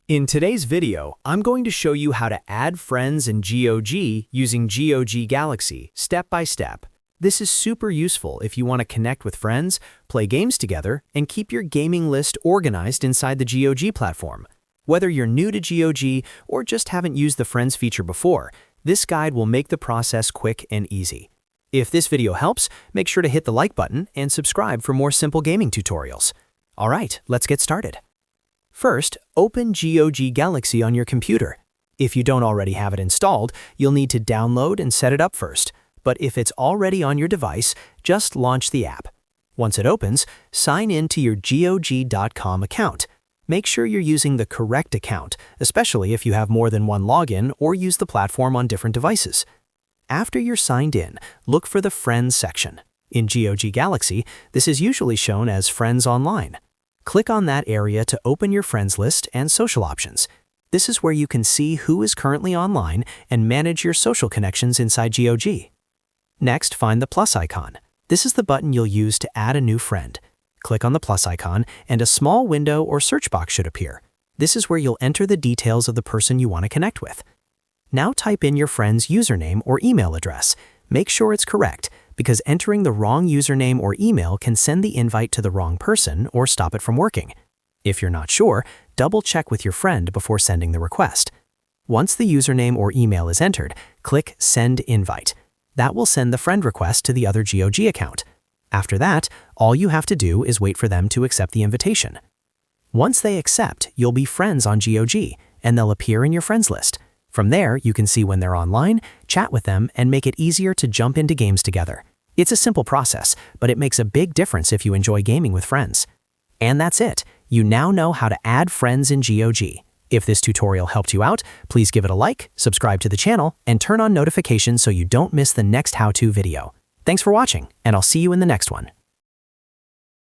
In today's video, I'm going to show you how to add friends in GOG using GOG Galaxy step by step. This is super useful if you want to connect with friends, play games together, and keep your gaming list organized inside the GOG platform. Whether you're new to GOG or just haven't used the Friends feature before, this guide will make the process quick and easy. If this video helps, make sure to hit the like button and subscribe for more simple gaming tutorials. All right, let's get started. First, open GOG Galaxy on your computer. If you don't already have it installed, you'll need to download and set it up first. But if it's already on your device, just launch the app. Once it opens, sign in to your GOG.com account. Make sure you're using the correct account, especially if you have more than one login or use the platform on different devices. After you're signed in, look for the Friends section. In GOG Galaxy, this is usually shown as Friends Online. Click on that area to open your friends list and social options. This is where you can see who is currently online and manage your social connections inside GOG. Next, find the plus icon. This is the button you'll use to add a new friend. Click on the plus icon and a small window or search box should appear. This is where you'll enter the details of the person you want to connect with. Now type in your friend's username or email address. Make sure it's correct, because entering the wrong username or email can send the invite to the wrong person or stop it from working. If you're not sure, double-check with your friend before sending the request. Once the username or email is entered, click Send Invite. That will send the friend request to the other GOG account. After that, all you have to do is wait for them to accept the invitation. Once they accept, you'll be friends on GOG, and they'll appear in your friends list. From there, you can see when they're online, chat with them, and make it easier to jump into games together. It's a simple process, but it makes a big difference if you enjoy gaming with friends. And that's it. You now know how to add friends in GOG. If this tutorial helped you out, please give it a like, subscribe to the channel, and turn on notifications so you don't miss the next how-to video. Thanks for watching, and I'll see you in the next one.